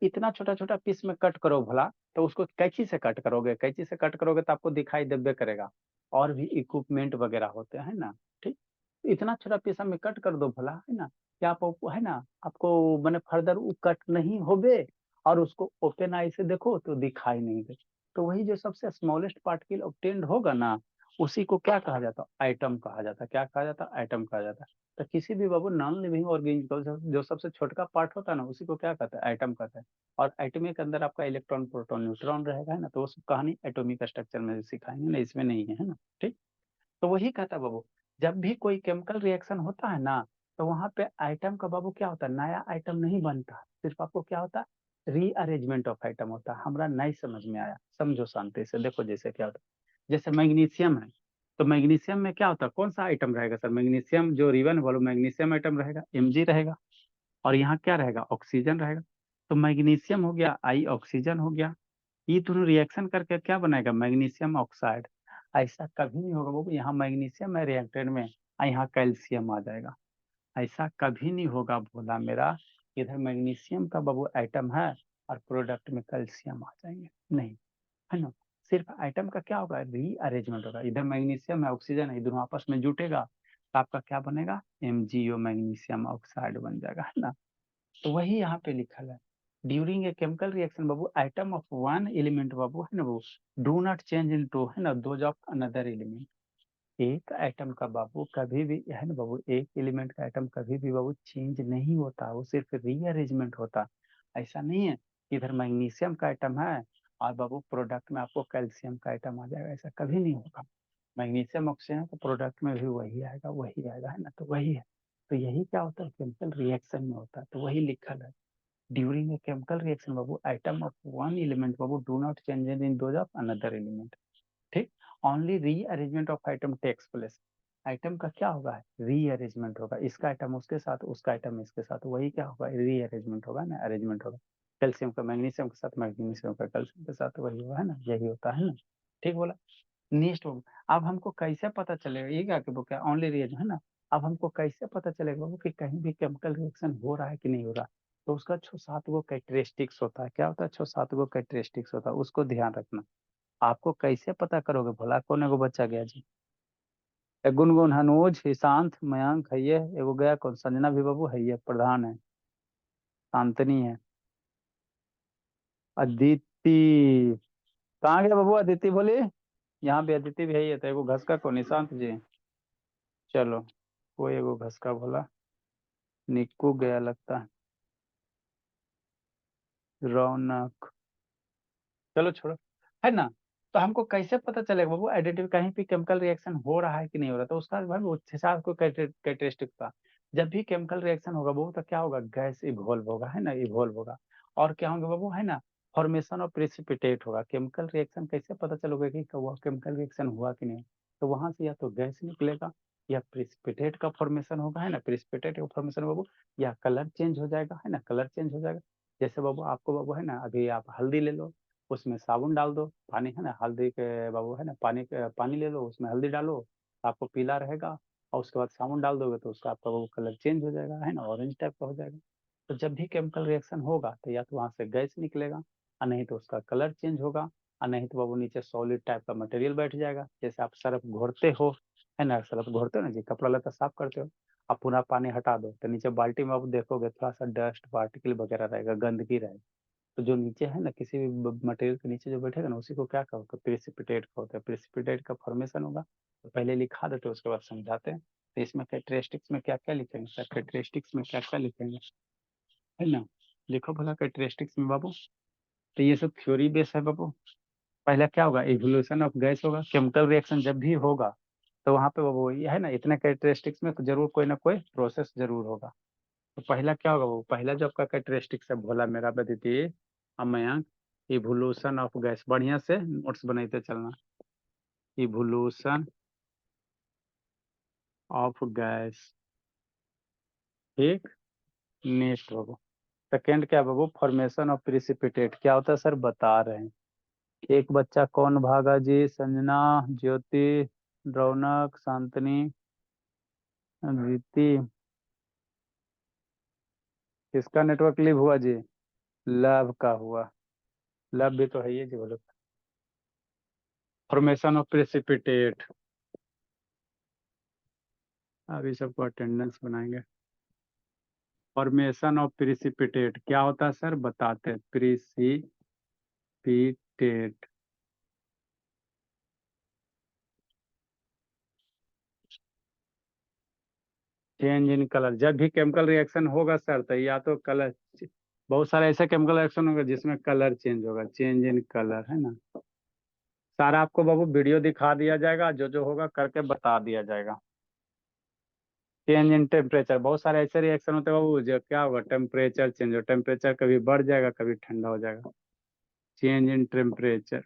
इतना छोटा छोटा पीस में कट करो भला, तो उसको कैंची से कट करोगे, कैंची से कट करोगे तो आपको दिखाई देबे करेगा। और भी इक्विपमेंट वगैरह होते हैं ना। ठीक, इतना छोटा पीस में कट कर दो भला, है ना, क्या आप, है ना, आपको मैंने फर्दर वो कट नहीं होबे, और उसको ओपन आई से देखो तो दिखाई नहीं दे। तो वही जो सबसे स्मॉलेस्ट पार्टिकल ऑब्टेन्ड होगा ना, उसी को क्या कहा जाता है, एटम कहा जाता है। क्या कहा जाता है, एटम कहा जाता है। तो किसी भी बाबू नॉन लिविंग ऑर्गेनिज्म का जो सबसे छोटा पार्ट होता है ना, उसी को क्या कहते हैं, एटम कहते हैं। और एटमी के अंदर आपका इलेक्ट्रॉन प्रोटॉन न्यूट्रॉन रहेगा, है ना। तो वो सब कहानी एटॉमिक स्ट्रक्चर में सिखाएंगे ना, इसमें नहीं है, है ना। ठीक, तो वही कहता है बाबू, जब भी कोई केमिकल रिएक्शन होता है ना, तो वहां पे आइटम का बाबू क्या होता है, नया आइटम नहीं बनता, सिर्फ आपको क्या होता है, रीअरेंजमेंट ऑफ आइटम होता है। हमारा नहीं समझ में आया, समझो शांति से, देखो जैसे क्या होता है, जैसे मैग्नीशियम है, तो मैग्नीशियम में क्या होता है, कौन सा आइटम रहेगा सर, मैग्नीशियम जो रिबन वाला मैग्नीशियम आइटम रहेगा, Mg रहेगा। और यहाँ क्या रहेगा, ऑक्सीजन रहेगा। तो मैग्नीशियम हो गया, आई ऑक्सीजन हो गया, ये दोनों रिएक्शन करके क्या बनाएगा, मैग्नीशियम ऑक्साइड। ऐसा कभी नहीं होगा बाबू, यहाँ मैग्नीशियम है रिएक्टेंट में और यहाँ कैल्शियम आ जाएगा। ऐसा कभी नहीं होगा भोला मेरा, इधर मैग्नीशियम का बाबू आइटम है और प्रोडक्ट में कैल्शियम आ जाएंगे, नहीं, है ना। सिर्फ आइटम का क्या होगा, रीअरेंजमेंट होगा। इधर मैग्नीशियम है, ऑक्सीजन है, ये दोनों आपस में जुटेगा तो आपका क्या बनेगा, MgO मैग्नीशियम ऑक्साइड बन जाएगा, है ना। तो वही यहाँ पे लिखा है, ड्यूरिंग ए केमिकल रिएक्शन बाबू आइटम ऑफ वन एलिमेंट बाबू, है ना बाबू, do not change into, है ना, दोज ऑफ अनदर एलिमेंट। एक आइटम का बाबू कभी भी, है ना बाबू, एक एलिमेंट का आइटम कभी भी बाबू चेंज नहीं होता, वो सिर्फ रीअरेंजमेंट होता। ऐसा नहीं है कि इधर मैग्नीशियम का आइटम है और बाबू प्रोडक्ट में आपको कैल्शियम का आइटम आ जाएगा, ऐसा कभी नहीं होगा। मैग्नीशियम ऑक्सीजन का प्रोडक्ट में भी वही आएगा, वही आएगा, है ना। तो वही है, तो यही क्या होता है, केमिकल रिएक्शन में होता है। तो वही लिखल है, ड्यूरिंग ए केमिकल रिएक्शन बाबू आइटम ऑफ वन एलिमेंट बाबू do not change in those of another element. ठीक, only rearrangement of atom takes place. Atom का क्या होगा, रीअरेंजमेंट होगा, इसका आइटम उसके साथ, उसका आइटम इसके साथ, वही क्या होगा, रीअरेंजमेंट होगा ना, अरेंजमेंट होगा। कैल्शियम का मैग्नीशियम के साथ, मैग्नीशियम का कैल्शियम के साथ, वही होगा, है ना, यही होता है ना। ठीक बोला। नेक्स्ट होगा, अब हमको कैसे पता चलेगा, ये क्या कि वो क्या ओनली रिएज, है ना। अब हमको कैसे पता चलेगा वो कि कहीं भी केमिकल रिएक्शन हो रहा है कि नहीं हो रहा। तो उसका 6-7 गो कैरेक्टरिस्टिक्स होता है, क्या होता है, 6-7 गो कैरेक्टरिस्टिक्स होता है, उसको ध्यान रखना। आपको कैसे पता करोगे भला, कौन एगो बच्चा गया जी, एक गुनगुन, हनूज, ईशांत, मयंक है, ये एगो गया कौन, संजना भी बाबू है, ये प्रधान है, शांतनी है, अदिति, कहाँ गया बाबू अदिति, बोली। यहाँ भी अदिति भी है, ये तो एगो घस का कौन, ईशांत जी, चलो कोई एगो घस का बोला, निक्कू गया लगता है, रौनक, चलो छोड़ो, है ना। तो हमको कैसे पता चलेगा बाबू, आइडेंटिफाई कहीं भी केमिकल रिएक्शन हो रहा है कि नहीं हो रहा, तो उसका भाई वो 6-7 को कैरेक्टरिस्टिक था। जब भी केमिकल रिएक्शन होगा बाबू तो क्या होगा, गैस इवॉल्व होगा, है ना, इवॉल्व होगा। और क्या होंगे बाबू, है ना, फॉर्मेशन ऑफ प्रेसिपिटेट होगा। केमिकल रिएक्शन कैसे पता चलोगे कि वो केमिकल रिएक्शन हुआ कि नहीं, तो वहां से या तो गैस निकलेगा या प्रेसिपिटेट का फॉर्मेशन होगा, है ना, प्रेसिपिटेट का फॉर्मेशन बाबू, या कलर चेंज हो जाएगा, है ना, कलर चेंज हो जाएगा। जैसे बाबू आपको बाबू, है ना, अभी आप हल्दी ले लो, उसमें साबुन डाल दो, पानी, है ना, हल्दी के बाबू, है ना, पानी ले लो, उसमें हल्दी डालो, आपको पीला रहेगा। और उसके बाद साबुन डाल दोगे तो उसका आपका वो कलर चेंज हो जाएगा, है ना, ऑरेंज टाइप का हो जाएगा। तो जब भी केमिकल रिएक्शन होगा तो या तो वहां से गैस निकलेगा, और नहीं तो उसका कलर चेंज होगा, और नहीं तो बाबू नीचे सॉलिड टाइप का मटेरियल बैठ जाएगा। जैसे आप सर्फ घोरते हो, है ना, सर्फ घोरते हो ना जी, कपड़ा लता साफ करते हो, आप पूरा पानी हटा दो तो नीचे बाल्टी में आप देखोगे थोड़ा सा डस्ट पार्टिकल वगैरह रहेगा, गंदगी रहेगा। तो जो नीचे है ना, किसी भी मटेरियल के नीचे जो बैठेगा ना, उसी को क्या कहते हैं, प्रेसिपिटेट कहते हैं। प्रेसिपिटेट का फॉर्मेशन होगा, तो पहले लिखा देते हैं, उसके बाद समझाते हैं। तो इसमें कैरेक्टरिस्टिक्स में क्या क्या लिखेंगे सर, कैरेक्टरिस्टिक्स में क्या क्या लिखेंगे, है ना, लिखो भला कैरेक्टरिस्टिक्स में बाबू। तो ये सब थ्योरी बेस है बाबू। पहला क्या होगा, इवोल्यूशन ऑफ गैस होगा, केमिकल रिएक्शन जब भी होगा तो वहां पे बाबू ये है ना, इतने कैरेक्टरिस्टिक्स में तो जरूर कोई ना कोई प्रोसेस जरूर होगा। तो पहला क्या होगा वो, पहला जो आपका कैरेक्टरिस्टिक्स है भोला मेरा बदती अमयांक, इवोल्यूशन ऑफ गैस, बढ़िया से नोट्स बनाते चलना, इवोल्यूशन ऑफ गैस। ठीक, नेक्स्ट बाबू, सेकेंड क्या बाबू, फॉर्मेशन ऑफ प्रिसिपिटेट, क्या होता है सर, बता रहे हैं। एक बच्चा कौन भागा जी, संजना, ज्योति, रौनक, शांतनी, अदिति, किसका नेटवर्क लीव हुआ जी, लव का हुआ, लव भी तो है ये जी, बोलो। फॉर्मेशन ऑफ प्रेसिपिटेट, अभी सबको अटेंडेंस बनाएंगे। फॉर्मेशन ऑफ प्रेसिपिटेट क्या होता है सर, बताते हैं। प्रेसिपिटेट, चेंज इन कलर, जब भी केमिकल रिएक्शन होगा सर तो या तो कलर, बहुत सारे ऐसे केमिकल रिएक्शन होगा जिसमें कलर चेंज होगा, चेंज इन कलर, है ना। सारा आपको बाबू वीडियो दिखा दिया जाएगा, जो जो होगा करके बता दिया जाएगा। चेंज इन टेम्परेचर, बहुत सारे ऐसे रिएक्शन होते हैं बाबू, जो क्या होगा, टेम्परेचर चेंज हो, टेम्परेचर कभी बढ़ जाएगा कभी ठंडा हो जाएगा, चेंज इन टेम्परेचर।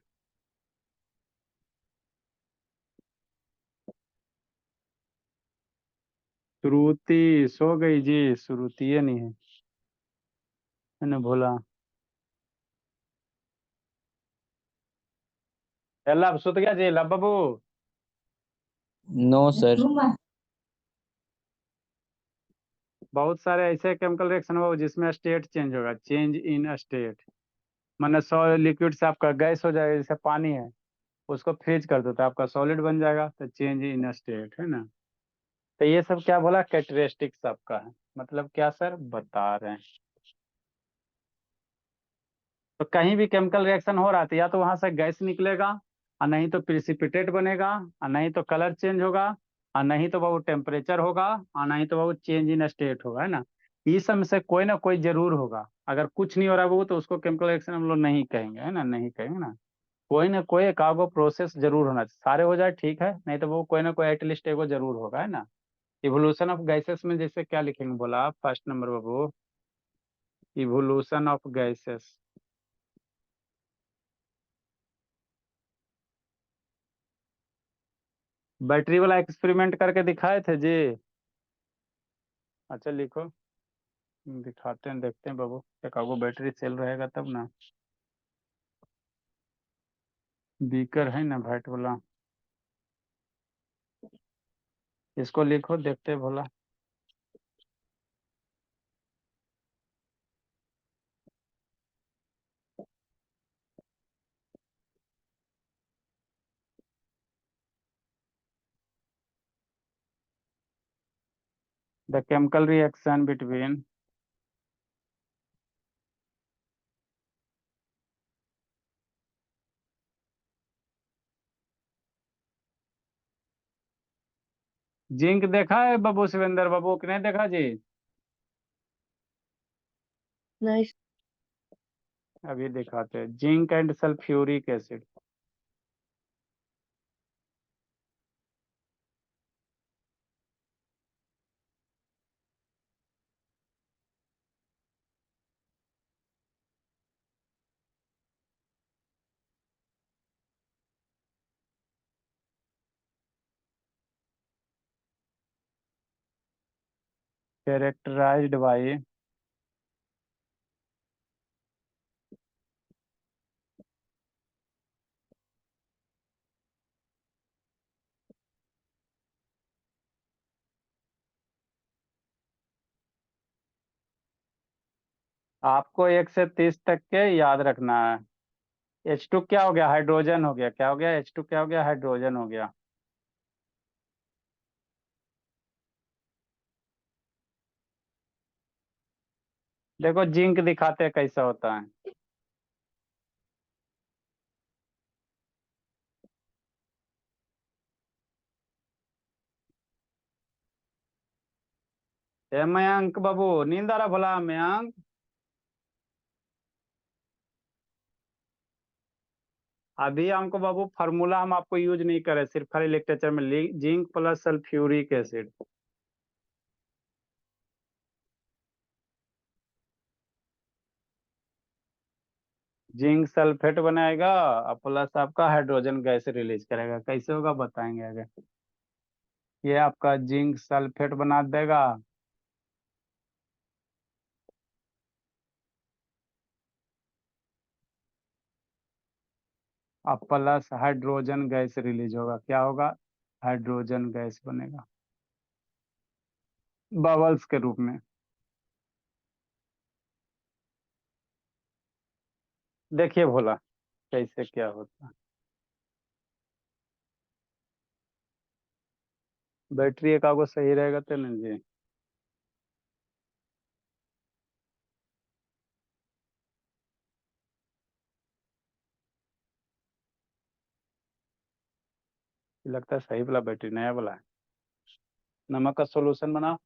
श्रुति सो गई जी, श्रुति ये नहीं है ना भोला, लब सुत गया जी, लब बाबू। No sir. बहुत सारे ऐसे केमिकल रिएक्शन हो जिसमें स्टेट चेंज होगा, चेंज इन स्टेट। माने सॉलिड लिक्विड से आपका गैस हो जाएगा, जैसे पानी है उसको फ्रीज कर दो तो आपका सॉलिड बन जाएगा, तो चेंज इन स्टेट है ना। तो ये सब क्या बोला, कैरेक्टरिस्टिक्स आपका है। मतलब क्या सर बता रहे हैं। तो कहीं भी केमिकल रिएक्शन हो रहा है तो या तो वहां से गैस निकलेगा, और नहीं तो प्रिसिपिटेट बनेगा, और नहीं तो कलर चेंज होगा, और नहीं तो वो टेम्परेचर होगा, और नहीं तो वो चेंज इन स्टेट होगा, है ना। इस सब में से कोई ना कोई जरूर होगा। अगर कुछ नहीं हो रहा वो तो उसको केमिकल रिएक्शन हम लोग नहीं कहेंगे, है ना कहेंगे ना। कोई ना कोई एक आगो प्रोसेस जरूर होना चाहिए। सारे हो जाए ठीक है, नहीं तो वो कोई ना कोई एटलीस्ट एगो जरूर होगा, है ना। इवोल्यूशन ऑफ गैसेस में जैसे क्या लिखेंगे बोला आप, first number Babu, evolution of gases. Battery वाला एक्सपेरिमेंट करके दिखाए थे जी। अच्छा लिखो, दिखाते हैं, देखते हैं बाबू, एक आगो बैटरी सेल रहेगा तब ना। बीकर है ना वाइट वाला, इसको लिखो, देखते हैं Bhola. The chemical reaction between zinc देखा है बाबू, शिवेंद्र बाबू कि नहीं देखा जी। नहीं। अभी दिखाते हैं, zinc and sulphuric acid. Characterized by आपको 1 से 30 तक के याद रखना है। H2 क्या हो गया, हाइड्रोजन हो गया, क्या हो गया, H2 क्या हो गया, हाइड्रोजन हो गया। देखो जिंक दिखाते हैं कैसा होता है। ए मयंक बाबू, नींद आ रहा भला मयंक। अभी हमको बाबू फार्मूला हम आपको यूज नहीं करे, सिर्फ खाली लिटरेचर में zinc plus sulphuric acid. Zinc sulphate बनाएगा और प्लस आपका हाइड्रोजन गैस रिलीज करेगा, कैसे होगा बताएंगे आगे। ये आपका जिंक सल्फेट बना देगा, और प्लस हाइड्रोजन गैस रिलीज होगा, क्या होगा, हाइड्रोजन गैस बनेगा बबल्स के रूप में। देखिए भोला कैसे क्या होता है। बैटरी एक आगो सही रहेगा तो नहीं जी। लगता है सही वाला बैटरी नया वाला है। नमक का सॉल्यूशन बनाओ,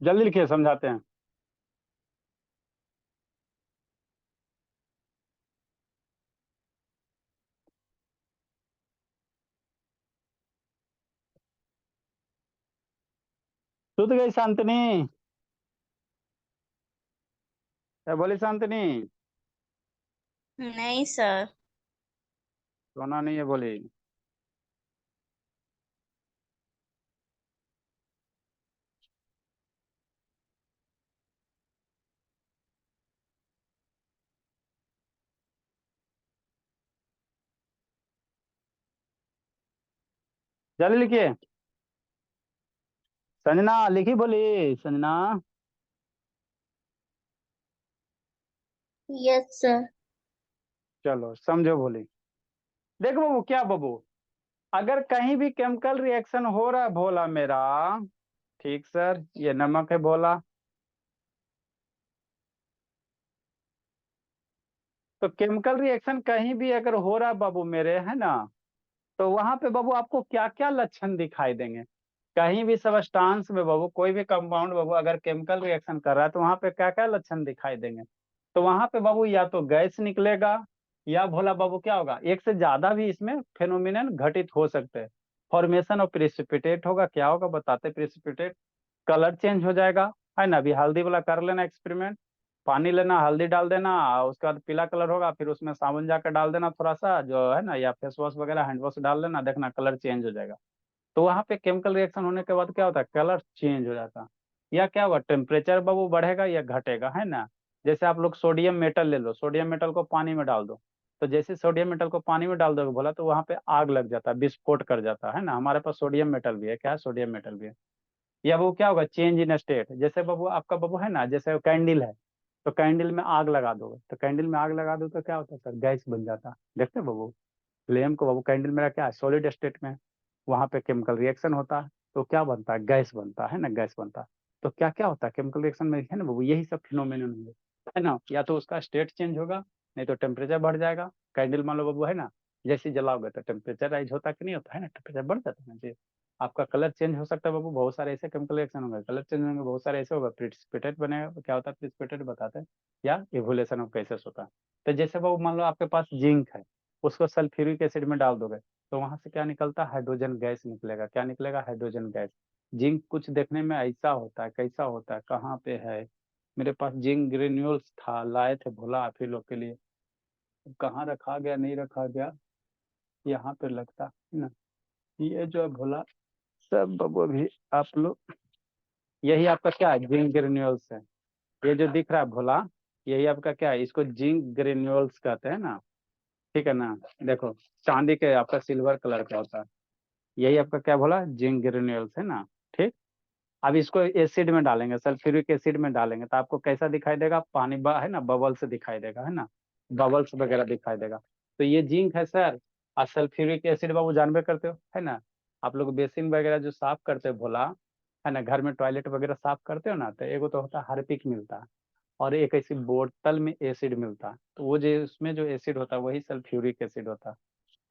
जल्दी लिखिए समझाते हैं। सुध गई शांतनी, क्या बोली शांतनी। नहीं सर। सोना नहीं है बोली। जल्दी लिखिए। संजना लिखी बोली, संजना। Yes sir. चलो समझो बोली। देखो बाबू, क्या बाबू, अगर कहीं भी केमिकल रिएक्शन हो रहा है भोला मेरा, ठीक सर, ये नमक है भोला, तो केमिकल रिएक्शन कहीं भी अगर हो रहा है बाबू मेरे, है ना, तो वहां पे बाबू आपको क्या क्या लक्षण दिखाई देंगे? कहीं भी सबस्टांस में बाबू, कोई भी कंपाउंड बाबू अगर केमिकल रिएक्शन कर रहा है तो वहां पे क्या क्या लक्षण दिखाई देंगे? तो वहां पे बाबू या तो गैस निकलेगा, या भोला बाबू क्या होगा, एक से ज्यादा भी इसमें फेनोमिनन घटित हो सकते हैं। फॉर्मेशन ऑफ प्रेसिपिटेट होगा, क्या होगा बताते, प्रेसिपिटेट, कलर चेंज हो जाएगा, है ना। अभी हल्दी वाला कर लेना एक्सपेरिमेंट, पानी लेना, हल्दी डाल देना, और उसके बाद पीला कलर होगा, फिर उसमें साबुन जाकर डाल देना थोड़ा सा जो है ना, या फेस वॉश वगैरह हैंड वॉश डाल लेना, देखना कलर चेंज हो जाएगा। तो वहां पे केमिकल रिएक्शन होने के बाद क्या होता है, कलर चेंज हो जाता है। या क्या होगा, टेम्परेचर बाबू बढ़ेगा या घटेगा, है ना। जैसे आप लोग सोडियम मेटल ले लो, सोडियम मेटल को पानी में डाल दो, तो जैसे सोडियम मेटल को पानी में डाल दोगे बोला, तो वहां पे आग लग जाता है, विस्फोट कर जाता है ना। हमारे पास सोडियम मेटल भी है, क्या है, सोडियम मेटल भी है। या वो क्या होगा, चेंज इन स्टेट, जैसे बाबू आपका बाबू है ना, जैसे कैंडल है, तो कैंडल में आग लगा दोगे, तो कैंडल में आग लगा दो तो क्या होता है सर, गैस बन जाता है। देखते हैं बाबू, फ्लेम को बाबू, कैंडल मेरा क्या है, सॉलिड स्टेट में, वहां पे केमिकल रिएक्शन होता है, तो क्या बनता है, गैस बनता है ना, गैस बनता है। तो क्या क्या होता है केमिकल रिएक्शन में, है ना बाबू, यही सब फिनोमिनन होंगे, है ना। या तो उसका स्टेट चेंज होगा, नहीं तो टेम्परेचर बढ़ जाएगा। कैंडल मान लो बाबू, है ना, जैसे जलाओगे तो टेम्परेचर राइज होता कि नहीं होता, है ना, टेम्परेचर बढ़ जाता है ना जी। आपका कलर चेंज हो सकता है बाबू, बहुत सारे ऐसे केमिकल रिएक्शन होंगे, कलर चेंज होंगे, बहुत सारे ऐसे होगा, प्रिसिपिटेट बनेगा, क्या होता है प्रिसिपिटेट बताते हैं, या इवोल्यूशन ऑफ गैसेस होता है। तो जैसे बाबू मान लो आपके पास जिंक है, उसको सल्फ्यूरिक एसिड में डाल दोगे, तो वहां से क्या निकलता है, हाइड्रोजन गैस निकलेगा, क्या निकलेगा, हाइड्रोजन गैस। जिंक कुछ देखने में ऐसा होता है, कैसा होता है, कहाँ पे है, मेरे पास जिंक ग्रेन्यूल्स था, लाए थे भोला आप ही लोग के लिए, कहाँ रखा गया, नहीं रखा गया, यहाँ पे लगता है ना। ये जो है भोला, सब बबू भी आप लोग, यही आपका क्या है, जिंक ग्रेन्यूल्स है। ये जो दिख रहा है भोला, यही आपका क्या है, इसको जिंक ग्रेन्यूल्स कहते हैं ना, ठीक है ना। देखो, चांदी के आपका सिल्वर कलर का होता है, यही आपका क्या बोला, जिंक ग्रेन्यूल्स है ना। ठीक, अब इसको एसिड में डालेंगे, सल्फ्यूरिक एसिड में डालेंगे, तो आपको कैसा दिखाई देगा, पानी है ना, बबल्स दिखाई देगा, है ना, बबल्स वगैरह दिखाई देगा। तो ये जिंक है सर। और सल्फ्यूरिक एसिड बाबू जानबे करते हो, है ना, आप लोग बेसिन वगैरह जो साफ करते हो भोला, है ना, घर में टॉयलेट वगैरह साफ करते हो ना, तो एगो तो होता है हार्पिक मिलता है, और एक ऐसी बोतल में एसिड मिलता है, तो वो जो उसमें जो एसिड होता है वही सल्फ्यूरिक एसिड होता है।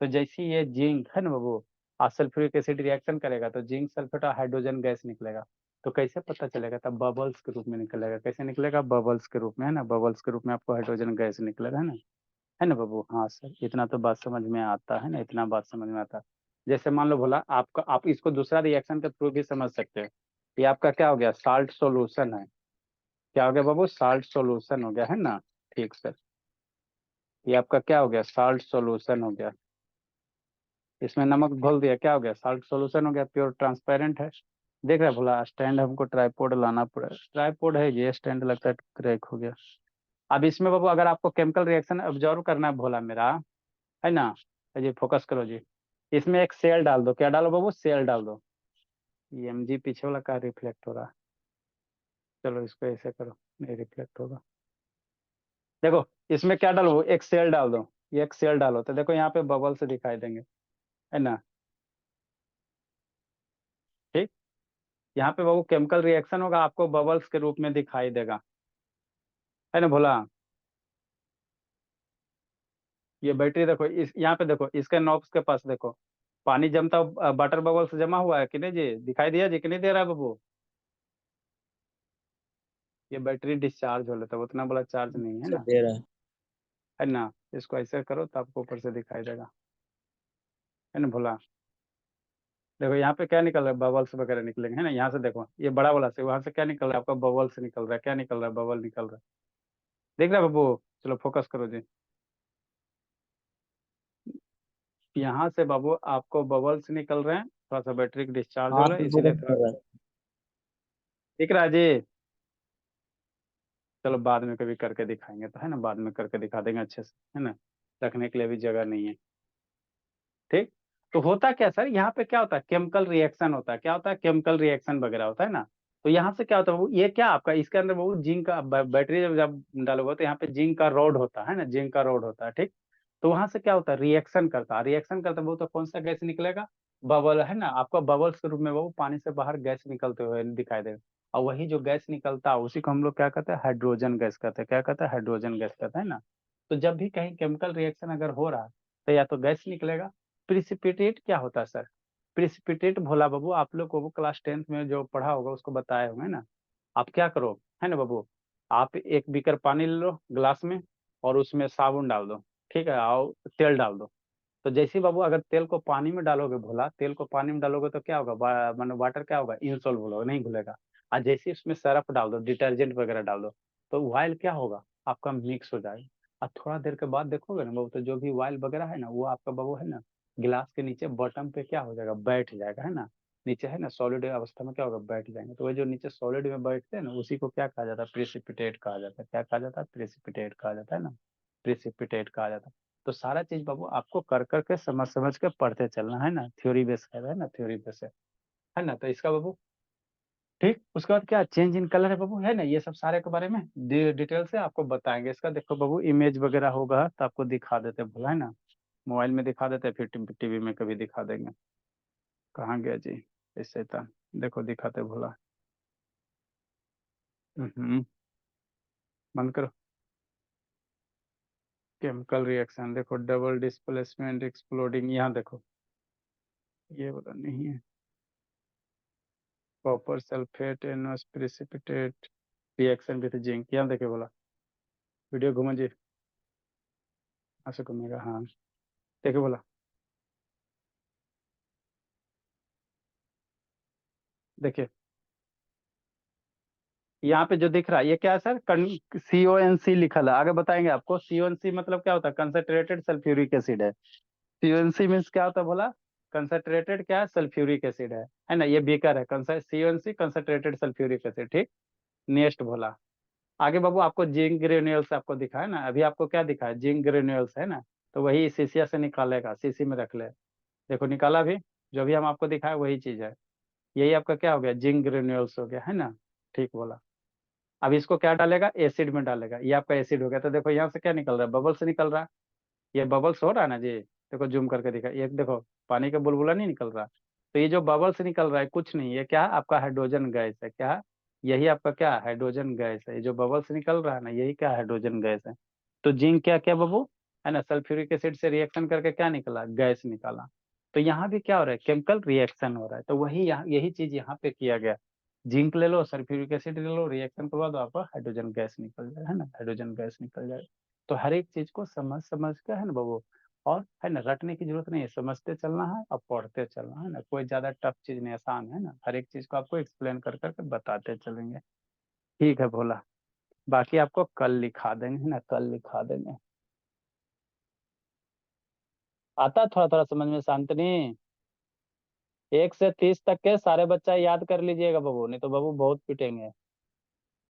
तो जैसे ये जिंक है ना बाबू, और सल्फ्यूरिक एसिड रिएक्शन करेगा तो जिंक सल्फेट और हाइड्रोजन गैस निकलेगा। तो कैसे पता चलेगा, तब बबल्स के रूप में निकलेगा, कैसे निकलेगा, बबल्स के रूप में, है ना, बबल्स के रूप में आपको हाइड्रोजन गैस निकलेगा, है ना बाबू। हाँ सर, इतना तो बात समझ में आता है ना, इतना बात समझ में आता है। जैसे मान लो बोला आपका, आप इसको दूसरा रिएक्शन के थ्रू भी समझ सकते हो। ये आपका क्या हो गया, साल्ट सोल्यूशन है, क्या हो गया बाबू, साल्ट सोल्यूशन हो गया, है ना। ठीक सर, ये आपका क्या हो गया, साल्ट सोल्यूशन हो गया, इसमें नमक घोल दिया, क्या हो गया, साल्ट सॉल्यूशन हो गया, प्योर ट्रांसपेरेंट है। देख रहा है बोला, स्टैंड हमको ट्राईपोड लाना पड़ा, ट्राईपोड है ये स्टैंड, लगता है क्रैक हो गया। अब इसमें बाबू अगर आपको केमिकल रिएक्शन ऑब्जर्व करना है भोला मेरा, है ना, तो जी फोकस करो जी, इसमें एक सेल डाल दो, क्या डालो बाबू, सेल डाल दो। ये एम जी पीछे वाला का रिफ्लेक्ट हो रहा है, चलो इसको ऐसे करो, नहीं रिफ्लेक्ट होगा। देखो, इसमें क्या डालो, एक सेल डाल दो, ये एक सेल डालो, तो देखो यहाँ पे बबल से दिखाई देंगे, है ना। ठीक, यहाँ पे बाबू केमिकल रिएक्शन होगा, आपको बबल्स के रूप में दिखाई देगा, है ना भोला। ये बैटरी देखो, इस यहाँ पे देखो, इसके नॉब्स के पास देखो, पानी जमता वाटर बबल्स जमा हुआ है कि नहीं जी, दिखाई दिया जी कि नहीं दे रहा है बाबू। ये बैटरी डिस्चार्ज हो लेता है, उतना बड़ा चार्ज नहीं है सर ना, दे रहा है। है ना। इसको ऐसे करो तो आपको ऊपर से दिखाई देगा, है ना भोला। देखो यहाँ पे क्या निकल रहा है, बबल्स वगैरह निकलेंगे, है ना। यहाँ से देखो, ये बड़ा वाला से वहां से क्या निकल रहा है, आपका बबल्स निकल रहा है, क्या निकल रहा है, बबल निकल रहा है, देख रहा है बाबू। चलो फोकस करो जी, यहाँ से बाबू आपको बबल्स निकल रहे हैं, थोड़ा सा बैटरी डिस्चार्ज हो हाँ रहा है तो इसीलिए फोकस थोड़ा, कर रहा है। दिख रहा है जी। चलो बाद में कभी करके दिखाएंगे, तो है ना, बाद में करके दिखा देंगे अच्छे से, है ना, रखने के लिए भी जगह नहीं है। ठीक, तो होता क्या सर, यहाँ पे क्या होता है, केमिकल रिएक्शन होता है, क्या होता है, केमिकल रिएक्शन वगैरह होता है ना। तो यहाँ से क्या होता है, वो ये क्या आपका इसके अंदर वो जिंक का बैटरी जब डालोगे तो यहाँ पे जिंक का रोड होता है ना, जिंक का रोड होता है, ठीक। तो वहां से क्या होता है, रिएक्शन करता है, रिएक्शन करता है वो, तो कौन सा गैस निकलेगा, बबल है ना, आपका बबल्स के रूप में वो पानी से बाहर गैस निकलते हुए दिखाई देगा। और वही जो गैस निकलता है उसी को हम लोग क्या कहते हैं, हाइड्रोजन गैस कहते हैं, क्या कहते हैं, हाइड्रोजन गैस कहते हैं ना। तो जब भी कहीं केमिकल रिएक्शन अगर हो रहा है तो या तो गैस निकलेगा। प्रिसिपिटेट क्या होता है सर, प्रिसिपिटेट भोला बाबू आप लोग को वो क्लास 10th में जो पढ़ा होगा उसको बताए होंगे ना। आप क्या करो, है ना बाबू, आप एक बीकर पानी ले लो ग्लास में, और उसमें साबुन डाल दो, ठीक है, और तेल डाल दो। तो जैसे ही बाबू अगर तेल को पानी में डालोगे, भोला तेल को पानी में डालोगे तो क्या होगा, मानो वाटर क्या होगा, इंसॉल्युबल होगा, नहीं घुलेगा। और जैसे ही उसमें सरफ डाल दो, डिटर्जेंट वगैरह डाल दो, तो वाइल क्या होगा, आपका मिक्स हो जाएगा। और थोड़ा देर के बाद देखोगे ना बाबू, तो जो भी वाइल वगैरह है ना वो आपका बाबू है ना, गिलास के नीचे बॉटम पे क्या हो जाएगा, बैठ जाएगा, है ना। नीचे है ना सॉलिड अवस्था में क्या होगा, बैठ जाएंगे। तो वो जो नीचे सॉलिड में बैठते हैं ना उसी को क्या कहा जाता है, प्रेसिपिटेट कहा जाता है। क्या कहा जाता है, प्रेसिपिटेट कहा जाता है ना, प्रेसिपिटेट कहा जाता है। तो सारा चीज बाबू आपको कर करके समझ समझ के पढ़ते चलना है ना, थ्योरी बेस है ना, थ्योरी बेस है ना। तो इसका बाबू ठीक, उसके बाद क्या चेंज इन कलर है बाबू, है ना, ये सब सारे के बारे में डिटेल से आपको बताएंगे। इसका देखो बाबू इमेज वगैरह होगा तो आपको दिखा देते भला, है ना, मोबाइल में दिखा देते फिर टीवी में कभी दिखा देंगे। कहाँ गया जी इस शैतान, देखो दिखाते भोला। बंद करो। केमिकल रिएक्शन देखो, डबल डिस्प्लेसमेंट एक्सप्लोडिंग, यहाँ देखो, ये वाला नहीं है। Copper sulphate Enos precipitate reaction with zinc, यहाँ देखे बोला, वीडियो घूमो जी, ऐसे घूमेगा, हाँ देखे बोला, देखिए यहाँ पे जो दिख रहा है ये क्या है सर, CONC लिखा है, आगे बताएंगे आपको। CONC मतलब क्या होता है, कंसंट्रेटेड सल्फ्यूरिक एसिड है। CONC मीन्स क्या होता है बोला, कंसंट्रेटेड क्या है, सल्फ्यूरिक एसिड है ना, ये बीकर है, CONC कंसंट्रेटेड सल्फ्यूरिक एसिड, ठीक। नेक्स्ट बोला, आगे बाबू आपको जिंक ग्रेन्यूल्स आपको दिखा है ना, अभी आपको क्या दिखा है, जिंक ग्रेन्यूल्स है ना। तो वही सीसिया से निकालेगा, सीसी में रख ले, देखो निकाला भी, जो भी हम आपको दिखाए वही चीज है। यही आपका क्या हो गया, जिंक ग्रेन्यूल्स हो गया, है ना, ठीक बोला। अब इसको क्या डालेगा, एसिड में डालेगा, ये आपका एसिड हो गया। तो देखो यहाँ से क्या निकल रहा है, बबल्स निकल रहा है, ये बबल्स हो रहा है ना जी, देखो जूम करके दिखा, ये देखो पानी का बुलबुला नहीं निकल रहा। तो ये जो बबल्स निकल रहा है कुछ नहीं, ये क्या है, आपका हाइड्रोजन गैस है, क्या है, यही आपका क्या है, हाइड्रोजन गैस है। ये जो बबल्स निकल रहा है ना यही क्या है, हाइड्रोजन गैस है। तो जिंक क्या क्या बाबू, है ना, सल्फ्यूरिक एसिड से रिएक्शन करके क्या निकला, गैस निकाला। तो यहाँ भी क्या हो रहा है, केमिकल रिएक्शन हो रहा है। तो वही यहाँ यही चीज यहाँ पे किया गया, जिंक ले लो, सल्फ्यूरिक एसिड ले लो, रिएक्शन के बाद आपका हाइड्रोजन गैस निकल जाए, है ना, हाइड्रोजन गैस निकल जाए। तो हर एक चीज को समझ समझ के, है ना बाबू, और है ना रटने की जरूरत नहीं है, समझते चलना है और पढ़ते चलना है ना, कोई ज्यादा टफ चीज नहीं, आसान है ना, हर एक चीज को आपको एक्सप्लेन कर करके बताते चलेंगे। ठीक है भोला, बाकी आपको कल लिखा देंगे, है ना, कल लिखा देंगे। आता थोड़ा थोड़ा समझ में शांतनी, 1 से 30 तक के सारे बच्चा याद कर लीजिएगा बाबू, नहीं तो बाबू बहुत पिटेंगे।